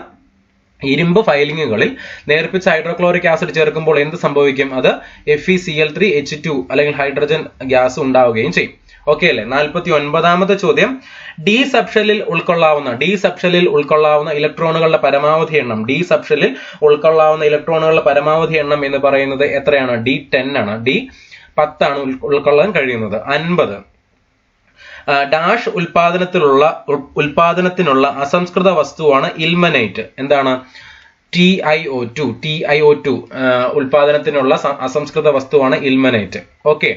ഇരുമ്പ് ഫൈലിങ്ങുകളിൽ നേർപ്പിച്ച ഹൈഡ്രോക്ലോറിക് ആസിഡ് ചേർക്കുമ്പോൾ എന്ത് സംഭവിക്കും? അത് FeCl3H2 അല്ലെങ്കിൽ ഹൈഡ്രജൻ ഗ്യാസ് ഉണ്ടാവുകയും ചെയ്യും. ഓക്കെ അല്ലേ? 49ാമത്തെ ചോദ്യം. ഡി സബ്ഷെല്ലിൽ ഉൾക്കൊള്ളാവുന്ന ഇലക്ട്രോണുകളുടെ പരമാവധി എണ്ണം. പരമാവധി എണ്ണം എന്ന് പറയുന്നത് എത്രയാണ്? D10 ആണ്. D10 ആണ് ഉൾക്കൊള്ളാൻ കഴിയുന്നത്. 50 ഡാഷ് ഉൽപാദനത്തിനുള്ള അസംസ്കൃത വസ്തുവാണ് ഇൽമനൈറ്റ്. എന്താണ്? TiO2 ഉൽപാദനത്തിനുള്ള അസംസ്കൃത വസ്തുവാണ് ഇൽമനൈറ്റ്. ഓക്കെ.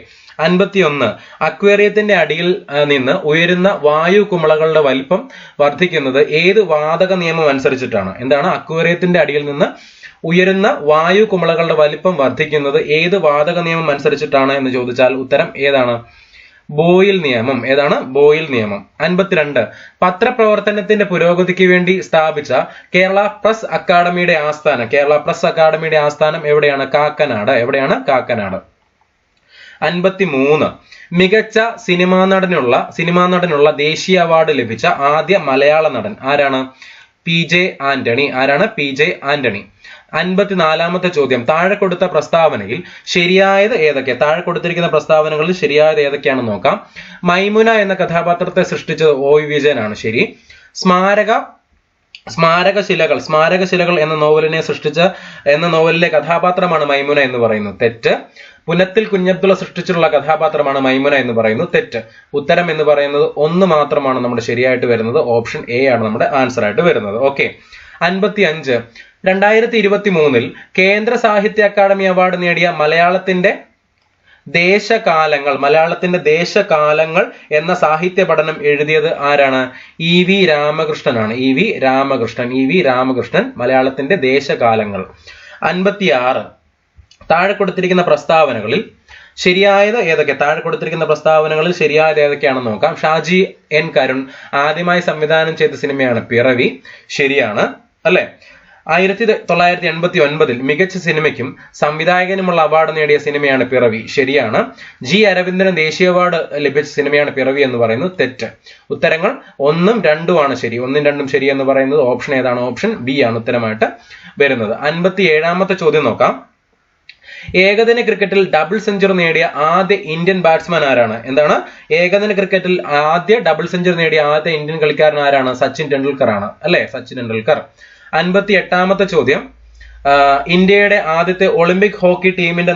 51 അക്വേറിയത്തിന്റെ അടിയിൽ നിന്ന് ഉയരുന്ന വായു കുമിളകളുടെ വലിപ്പം വർദ്ധിക്കുന്നത് ഏത് വാതക നിയമം അനുസരിച്ചിട്ടാണ്? എന്താണ്? അക്വേറിയത്തിന്റെ അടിയിൽ നിന്ന് ഉയരുന്ന വായു കുമിളകളുടെ വലിപ്പം വർദ്ധിക്കുന്നത് ഏത് വാതക നിയമം അനുസരിച്ചിട്ടാണ് എന്ന് ചോദിച്ചാൽ ഉത്തരം ഏതാണ്? ബോയിൽ നിയമം. ഏതാണ്? ബോയിൽ നിയമം. 52 പത്രപ്രവർത്തനത്തിന്റെ പുരോഗതിക്ക് വേണ്ടി സ്ഥാപിച്ച കേരള പ്രസ് അക്കാദമിയുടെ ആസ്ഥാനം എവിടെയാണ്? കാക്കനാട്. എവിടെയാണ്? കാക്കനാട്. 53 മികച്ച സിനിമാ നടനുള്ള ദേശീയ അവാർഡ് ലഭിച്ച ആദ്യ മലയാള നടൻ ആരാണ്? PJ ആന്റണി. ആരാണ്? PJ ആന്റണി. 54ാമത്തെ ചോദ്യം. താഴെ കൊടുത്ത പ്രസ്താവനയിൽ ശരിയായത് ഏതൊക്കെ? താഴെ കൊടുത്തിരിക്കുന്ന പ്രസ്താവനകളിൽ ശരിയായത് ഏതൊക്കെയാണെന്ന് നോക്കാം. മൈമുന എന്ന കഥാപാത്രത്തെ സൃഷ്ടിച്ചത് OV വിജയനാണ്. ശരി. സ്മാരകശിലകൾ എന്ന നോവലിലെ കഥാപാത്രമാണ് മൈമുന എന്ന് പറയുന്നു. തെറ്റ്. പുനത്തിൽ കുഞ്ഞബ്ദുള്ള സൃഷ്ടിച്ചിട്ടുള്ള കഥാപാത്രമാണ് മൈമുന എന്ന് പറയുന്നു. തെറ്റ്. ഉത്തരം എന്ന് പറയുന്നത് 1 മാത്രമാണ് നമ്മുടെ ശരിയായിട്ട് വരുന്നത്. ഓപ്ഷൻ എ ആണ് നമ്മുടെ ആൻസർ ആയിട്ട് വരുന്നത്. ഓക്കെ. 55 2023 കേന്ദ്ര സാഹിത്യ അക്കാദമി അവാർഡ് നേടിയ ദേശകാലങ്ങൾ, മലയാളത്തിന്റെ ദേശകാലങ്ങൾ എന്ന സാഹിത്യ പഠനം എഴുതിയത് ആരാണ്? EV രാമകൃഷ്ണനാണ്. EV രാമകൃഷ്ണൻ മലയാളത്തിന്റെ ദേശകാലങ്ങൾ. 56 താഴെ കൊടുത്തിരിക്കുന്ന പ്രസ്താവനകളിൽ ശരിയായത് ഏതൊക്കെ? താഴെ കൊടുത്തിരിക്കുന്ന പ്രസ്താവനകളിൽ ശരിയായത് ഏതൊക്കെയാണെന്ന് നോക്കാം. ഷാജി N കരുൺ ആദ്യമായി സംവിധാനം ചെയ്ത സിനിമയാണ് പിറവി. ശരിയാണ് അല്ലെ? 1989 മികച്ച സിനിമയ്ക്കും സംവിധായകനുമുള്ള അവാർഡ് നേടിയ സിനിമയാണ് പിറവി. ശരിയാണ്. G അരവിന്ദന് ദേശീയ അവാർഡ് ലഭിച്ച സിനിമയാണ് പിറവി എന്ന് പറയുന്നത് തെറ്റ്. ഉത്തരങ്ങൾ 1ഉം 2ഉം ആണ് ശരി. 1ഉം 2ഉം ശരി എന്ന് പറയുന്നത് ഓപ്ഷൻ ഏതാണ്? ഓപ്ഷൻ ബി ആണ് ഉത്തരമായിട്ട് വരുന്നത്. 57ാമത്തെ ചോദ്യം നോക്കാം. ഏകദിന ക്രിക്കറ്റിൽ ഡബിൾ സെഞ്ചുറി നേടിയ ആദ്യ ഇന്ത്യൻ ബാറ്റ്സ്മാൻ ആരാണ്? എന്താണ്? ഏകദിന ക്രിക്കറ്റിൽ ഡബിൾ സെഞ്ചുറി നേടിയ ആദ്യ ഇന്ത്യൻ കളിക്കാരൻ ആരാണ്? സച്ചിൻ ടെണ്ടുൽക്കർ ആണ് അല്ലെ? സച്ചിൻ ടെണ്ടുൽക്കർ. 58ാമത്തെ ചോദ്യം. ഇന്ത്യയുടെ ആദ്യത്തെ ഒളിമ്പിക് ഹോക്കി ടീമിന്റെ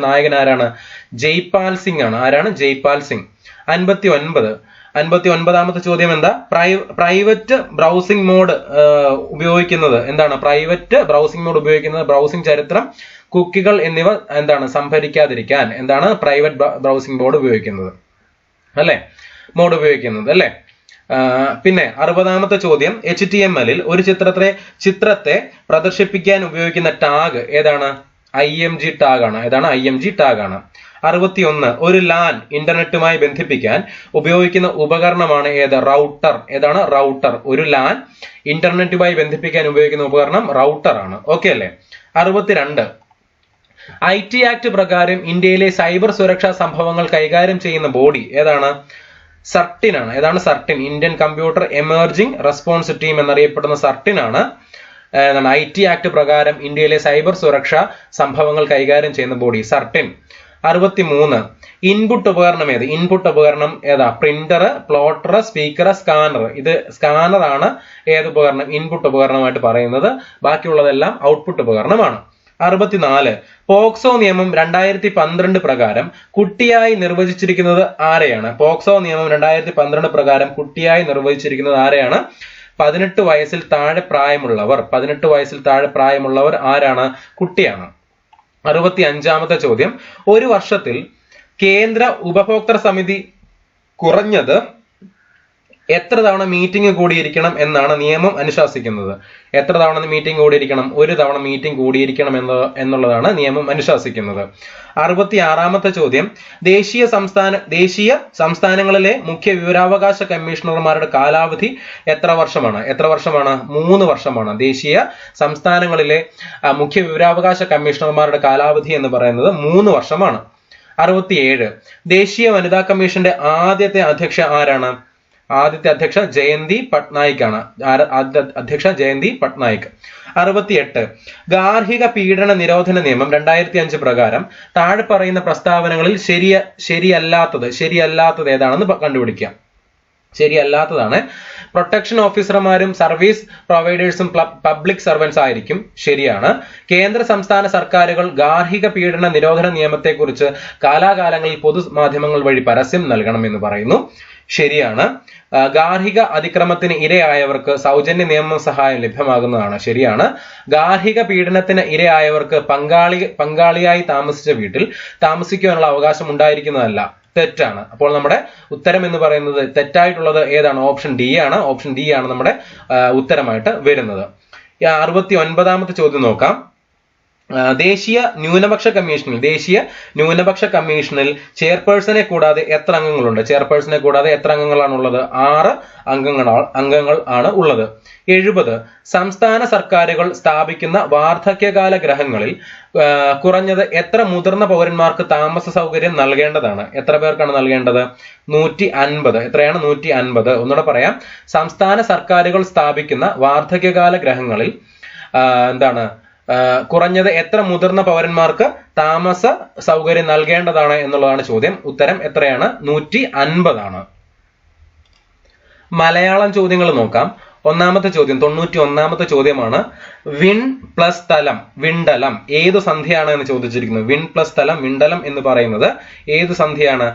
നായകൻ ആരാണ്? ജയ്പാൽ സിംഗ് ആണ്. ആരാണ്? ജയ്പാൽ സിംഗ്. 59ാമത്തെ ചോദ്യം എന്താ? പ്രൈവറ്റ് ബ്രൗസിംഗ് മോഡ് ഉപയോഗിക്കുന്നത് എന്താണ്? പ്രൈവറ്റ് ബ്രൗസിംഗ് മോഡ് ഉപയോഗിക്കുന്നത് ബ്രൗസിംഗ് ചരിത്രം, കുക്കികൾ എന്നിവ എന്താണ്? സംഭരിക്കാതിരിക്കാൻ എന്താണ് പ്രൈവറ്റ് ബ്രൗസിംഗ് മോഡ് ഉപയോഗിക്കുന്നത് അല്ലെ? പിന്നെ 60ാമത്തെ ചോദ്യം. HTML-ൽ ഒരു ചിത്രത്തെ പ്രദർശിപ്പിക്കാൻ ഉപയോഗിക്കുന്ന ടാഗ് ഏതാണ്? IMG ടാഗ് ആണ്. ഏതാണ്? IMG ടാഗ് ആണ്. 61 ഒരു LAN ഇന്റർനെറ്റുമായി ബന്ധിപ്പിക്കാൻ ഉപയോഗിക്കുന്ന ഉപകരണമാണ് ഏത്? റൗട്ടർ. ഏതാണ്? റൗട്ടർ. ഒരു LAN ഇന്റർനെറ്റുമായി ബന്ധിപ്പിക്കാൻ ഉപയോഗിക്കുന്ന ഉപകരണം റൗട്ടർ ആണ്. ഓക്കെ അല്ലേ? 62 IT ആക്ട് പ്രകാരം ഇന്ത്യയിലെ സൈബർ സുരക്ഷാ സംഭവങ്ങൾ കൈകാര്യം ചെയ്യുന്ന ബോഡി ഏതാണ്? സർട്ടിൻ ആണ്. ഏതാണ്? Certain. Indian computer emerging response team എന്നറിയപ്പെടുന്ന സർട്ടിൻ ആണ് IT ആക്ട് പ്രകാരം ഇന്ത്യയിലെ സൈബർ സുരക്ഷാ സംഭവങ്ങൾ കൈകാര്യം ചെയ്യുന്ന ബോഡി സർട്ടിൻ. 63 ഇൻപുട്ട് ഉപകരണം ഏത്? ഇൻപുട്ട് ഉപകരണം ഏതാ? Printer, plotter, speaker, scanner. ഇത് സ്കാനർ ആണ് ഏത് ഉപകരണം? ഇൻപുട്ട് ഉപകരണമായിട്ട് പറയുന്നത്. ബാക്കിയുള്ളതെല്ലാം ഔട്ട്പുട്ട് ഉപകരണമാണ്. 64 പോക്സോ നിയമം 2012 പ്രകാരം കുട്ടിയായി നിർവചിച്ചിരിക്കുന്നത് ആരെയാണ്? പോക്സോ നിയമം 2012 പ്രകാരം കുട്ടിയായി നിർവചിച്ചിരിക്കുന്നത് ആരെയാണ്? 18 വയസ്സിൽ താഴെ പ്രായമുള്ളവർ ആരാണ്? കുട്ടിയാണ്. 65ാമത്തെ ചോദ്യം. ഒരു വർഷത്തിൽ കേന്ദ്ര ഉപഭോക്തൃ സമിതി കുറഞ്ഞത് എത്ര തവണ മീറ്റിംഗ് കൂടിയിരിക്കണം എന്നാണ് നിയമം അനുശാസിക്കുന്നത്? എത്ര തവണ മീറ്റിംഗ് കൂടിയിരിക്കണം? ഒരു തവണ മീറ്റിംഗ് കൂടിയിരിക്കണം എന്നുള്ളതാണ് നിയമം അനുശാസിക്കുന്നത്. 66ാമത്തെ ചോദ്യം. ദേശീയ സംസ്ഥാനങ്ങളിലെ മുഖ്യ വിവരാവകാശ കമ്മീഷണർമാരുടെ കാലാവധി എത്ര വർഷമാണ്? 3 വർഷമാണ്. ദേശീയ സംസ്ഥാനങ്ങളിലെ മുഖ്യ വിവരാവകാശ കമ്മീഷണർമാരുടെ കാലാവധി എന്ന് പറയുന്നത് 3 വർഷമാണ്. 67 ദേശീയ വനിതാ കമ്മീഷന്റെ ആദ്യത്തെ അധ്യക്ഷ ആരാണ്? ആദ്യത്തെ അധ്യക്ഷ ജയന്തി പട്നായിക് ആണ്. അധ്യക്ഷ ജയന്തി പട്നായിക്. 68 ഗാർഹിക പീഡന നിരോധന നിയമം 2005 പ്രകാരം താഴെ പറയുന്ന പ്രസ്താവനകളിൽ ശരിയല്ലാത്തത് ഏതാണെന്ന് കണ്ടുപിടിക്കാം. ശരിയല്ലാത്തതാണ് പ്രൊട്ടക്ഷൻ ഓഫീസർമാരും സർവീസ് പ്രൊവൈഡേഴ്സും പബ്ലിക് സർവൻസ് ആയിരിക്കും. ശരിയാണ്. കേന്ദ്ര സംസ്ഥാന സർക്കാരുകൾ ഗാർഹിക പീഡന നിരോധന നിയമത്തെക്കുറിച്ച് കാലാകാലങ്ങളിൽ പൊതുമാധ്യമങ്ങൾ വഴി പരസ്യം നൽകണമെന്ന് പറയുന്നു. ശരിയാണ്. ഗാർഹിക അതിക്രമത്തിന് ഇരയായവർക്ക് സൗജന്യ നിയമസഹായം ലഭ്യമാകുന്നതാണ്. ശരിയാണ്. ഗാർഹിക പീഡനത്തിന് ഇരയായവർക്ക് പങ്കാളിയായി താമസിച്ച വീട്ടിൽ താമസിക്കുവാനുള്ള അവകാശം ഉണ്ടായിരിക്കുന്നതല്ല. തെറ്റാണ്. അപ്പോൾ നമ്മുടെ ഉത്തരം എന്ന് പറയുന്നത് തെറ്റായിട്ടുള്ളത് ഏതാണ്? ഓപ്ഷൻ ഡി ആണ്. ഓപ്ഷൻ ഡി ആണ് നമ്മുടെ ഉത്തരമായിട്ട് വരുന്നത്. 69ാമത്തെ ചോദ്യം നോക്കാം. ദേശീയ ന്യൂനപക്ഷ കമ്മീഷനിൽ ചെയർപേഴ്സണെ കൂടാതെ എത്ര അംഗങ്ങളുണ്ട്? ചെയർപേഴ്സണെ കൂടാതെ എത്ര അംഗങ്ങളാണുള്ളത്? 6 അംഗങ്ങൾ ആണ് ഉള്ളത്. 70 സംസ്ഥാന സർക്കാരുകൾ സ്ഥാപിക്കുന്ന വാർദ്ധക്യകാല ഗൃഹങ്ങളിൽ കുറഞ്ഞത് എത്ര മുതിർന്ന പൗരന്മാർക്ക് താമസ സൗകര്യം നൽകേണ്ടതാണ്? എത്ര പേർക്കാണ് നൽകേണ്ടത്? 150. എത്രയാണ്? 150. ഒന്നുകൂടെ പറയാം. സംസ്ഥാന സർക്കാരുകൾ സ്ഥാപിക്കുന്ന വാർദ്ധക്യകാല ഗൃഹങ്ങളിൽ കുറഞ്ഞത് എത്ര മുതിർന്ന പൗരന്മാർക്ക് താമസ സൗകര്യം നൽകേണ്ടതാണ് എന്നുള്ളതാണ് ചോദ്യം. ഉത്തരം എത്രയാണ്? 150 ആണ്. മലയാളം ചോദ്യങ്ങൾ നോക്കാം. ഒന്നാമത്തെ ചോദ്യം 91ാമത്തെ ചോദ്യമാണ്. വിൺ പ്ലസ് തലം വിണ്ടലം ഏതു സന്ധിയാണ് എന്ന് ചോദിച്ചിരിക്കുന്നത്. വിൺ പ്ലസ് തലം വിണ്ടലം എന്ന് പറയുന്നത് ഏതു സന്ധിയാണ്?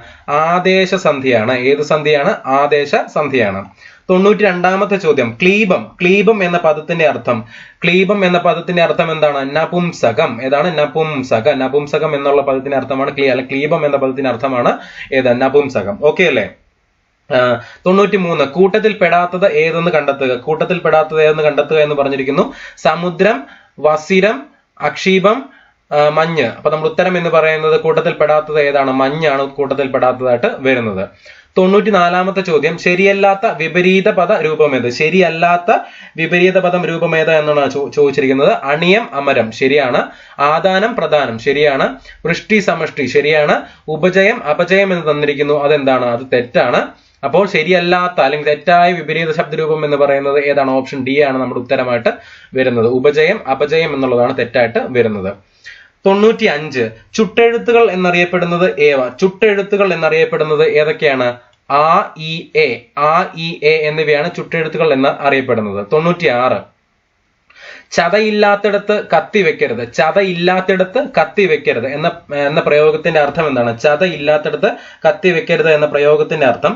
ആദേശ സന്ധിയാണ്. ഏതു സന്ധിയാണ്? ആദേശ സന്ധിയാണ്. 92ാമത്തെ ചോദ്യം ക്ലീബം. ക്ലീബം എന്ന പദത്തിന്റെ അർത്ഥം. ക്ലീബം എന്ന പദത്തിന്റെ അർത്ഥം എന്താണ്? നപുംസകം. ഏതാണ്? നപുംസകം. നപുംസകം എന്നുള്ള പദത്തിന്റെ അർത്ഥമാണ് ക്ലീബം എന്ന പദത്തിന്റെ അർത്ഥമാണ് ഏത്? നപുംസകം. ഓക്കെ അല്ലേ? 93 കൂട്ടത്തിൽ പെടാത്തത് ഏതെന്ന് കണ്ടെത്തുക. കൂട്ടത്തിൽ പെടാത്തത് ഏതെന്ന് കണ്ടെത്തുക എന്ന് പറഞ്ഞിരിക്കുന്നു. സമുദ്രം, വസിരം, അക്ഷീപം, മഞ്ഞ്. അപ്പൊ നമ്മൾ ഉത്തരം എന്ന് പറയുന്നത് കൂട്ടത്തിൽ പെടാത്തത് ഏതാണ്? മഞ്ഞാണ് കൂട്ടത്തിൽ പെടാത്തതായിട്ട് വരുന്നത്. 94ാമത്തെ ചോദ്യം ശരിയല്ലാത്ത വിപരീത പദ രൂപമേത്. ശരിയല്ലാത്ത വിപരീത പദം രൂപമേത് എന്നാണ് ചോദിച്ചിരിക്കുന്നത്. അണിയം, അമരം ശരിയാണ്. ആദാനം, പ്രധാനം ശരിയാണ്. വൃഷ്ടി, സമഷ്ടി ശരിയാണ്. ഉപജയം, അപജയം എന്ന് തന്നിരിക്കുന്നു. അതെന്താണ്? അത് തെറ്റാണ്. അപ്പോൾ ശരിയല്ലാത്ത അല്ലെങ്കിൽ തെറ്റായ വിപരീത ശബ്ദരൂപം എന്ന് പറയുന്നത് ഏതാണ്? ഓപ്ഷൻ ഡി ആണ് നമ്മുടെ ഉത്തരമായിട്ട് വരുന്നത്. ഉപജയം, അപജയം എന്നുള്ളതാണ് തെറ്റായിട്ട് വരുന്നത്. 95 ചുട്ടെഴുത്തുകൾ എന്നറിയപ്പെടുന്നത് ഏവ. ചുട്ടെഴുത്തുകൾ എന്നറിയപ്പെടുന്നത് ഏതൊക്കെയാണ്? ആ, ഇ, എ. ആ, ഇ, എ എന്നിവയാണ് ചുട്ടെഴുത്തുകൾ എന്ന് അറിയപ്പെടുന്നത്. 96 ചതയില്ലാത്തിടത്ത് കത്തി വെക്കരുത്. ചതയില്ലാത്തിടത്ത് കത്തി വെക്കരുത് എന്ന പ്രയോഗത്തിന്റെ അർത്ഥം എന്താണ്? ചതയില്ലാത്തിടത്ത് കത്തി വെക്കരുത് എന്ന പ്രയോഗത്തിന്റെ അർത്ഥം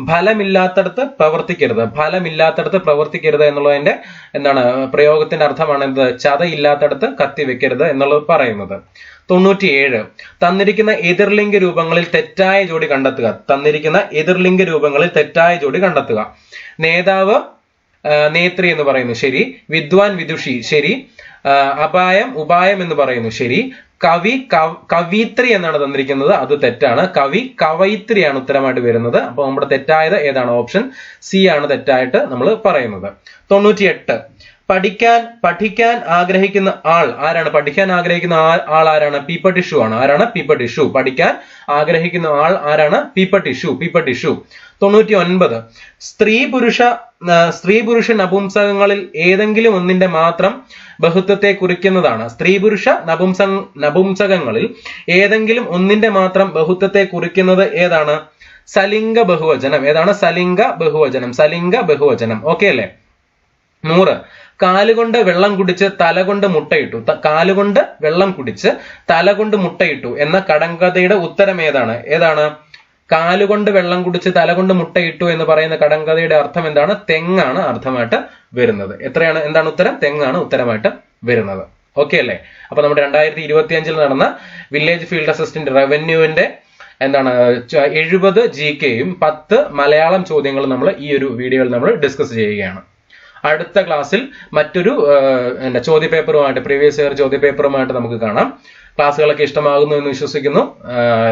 ഫലമില്ലാത്തിടത്ത് പ്രവർത്തിക്കരുത്. ഫലമില്ലാത്തിടത്ത് പ്രവർത്തിക്കരുത് എന്നുള്ളതിന്റെ എന്താണ് പ്രയോഗത്തിന്റെ അർത്ഥമാണ് എന്ത്? ചതയില്ലാത്തിടത്ത് കത്തി വെക്കരുത് എന്നുള്ളത് പറയുന്നത്. 97 തന്നിരിക്കുന്ന എതിർലിംഗ രൂപങ്ങളിൽ തെറ്റായ ജോഡി കണ്ടെത്തുക. തന്നിരിക്കുന്ന എതിർലിംഗ രൂപങ്ങളിൽ തെറ്റായ ജോഡി കണ്ടെത്തുക. നേതാവ്, നേത്രി എന്ന് പറയുന്നു ശരി. വിദ്വാൻ, വിദുഷി ശരി. അപായം, ഉപായം എന്ന് പറയുന്നു ശരി. കവി, കവിത്രി എന്നാണ് തന്നിരിക്കുന്നത്. അത് തെറ്റാണ്. കവി, കവയിത്രിയാണ് ഉത്തരമായിട്ട് വരുന്നത്. അപ്പൊ നമ്മുടെ തെറ്റായത് ഏതാണ്? ഓപ്ഷൻ സി ആണ് തെറ്റായിട്ട് നമ്മൾ പറയുന്നത്. 98 പഠിക്കാൻ ആഗ്രഹിക്കുന്ന ആൾ ആരാണ്? പഠിക്കാൻ ആഗ്രഹിക്കുന്ന ആൾ ആരാണ്? പീപ്പട്ടിഷു ആണ്. ആരാണ്? പീപ്പട്ടിഷു. പഠിക്കാൻ ആഗ്രഹിക്കുന്ന ആൾ ആരാണ്? പീപ്പട്ടിഷു. 99 സ്ത്രീ പുരുഷ നപുംസകങ്ങളിൽ ഏതെങ്കിലും ഒന്നിന്റെ മാത്രം ബഹുത്വത്തെ കുറിക്കുന്നതാണ്. സ്ത്രീ പുരുഷ നപുംസകങ്ങളിൽ ഏതെങ്കിലും ഒന്നിന്റെ മാത്രം ബഹുത്വത്തെ കുറിക്കുന്നത് ഏതാണ്? സലിംഗ ബഹുവചനം. ഏതാണ്? സലിംഗ ബഹുവചനം. സലിംഗ ബഹുവചനം. ഓക്കെ അല്ലേ? 100 കാലുകൊണ്ട് വെള്ളം കുടിച്ച് തലകൊണ്ട് മുട്ടയിട്ടു. കാലുകൊണ്ട് വെള്ളം കുടിച്ച് തലകൊണ്ട് മുട്ടയിട്ടു എന്ന കടങ്കഥയുടെ ഉത്തരം ഏതാണ്? ഏതാണ്? കാലുകൊണ്ട് വെള്ളം കുടിച്ച് തലകൊണ്ട് മുട്ടയിട്ടു എന്ന് പറയുന്ന കടങ്കഥയുടെ അർത്ഥം എന്താണ്? തെങ്ങാണ് അർത്ഥമായിട്ട് വരുന്നത്. എന്താണ് ഉത്തരം? തെങ്ങാണ് ഉത്തരമായിട്ട് വരുന്നത്. ഓക്കെ അല്ലേ? അപ്പൊ നമ്മുടെ 2025 നടന്ന വില്ലേജ് ഫീൽഡ് അസിസ്റ്റന്റ് റവന്യൂവിന്റെ 70 GKയും 10 മലയാളം ചോദ്യങ്ങളും നമ്മൾ ഈ ഒരു വീഡിയോയിൽ നമ്മൾ ഡിസ്കസ് ചെയ്യുകയാണ്. അടുത്ത ക്ലാസ്സിൽ മറ്റൊരു ചോദ്യപേപ്പറുമായിട്ട്, പ്രീവിയസ് ഇയർ ചോദ്യപേപ്പറുമായിട്ട് നമുക്ക് കാണാം. ക്ലാസ്സുകളൊക്കെ ഇഷ്ടമാകുന്നു എന്ന് വിശ്വസിക്കുന്നു.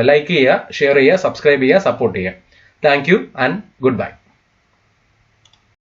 ലൈക്ക് ചെയ്യുക, ഷെയർ ചെയ്യുക, സബ്സ്ക്രൈബ് ചെയ്യുക, സപ്പോർട്ട് ചെയ്യുക. Thank you and good bye.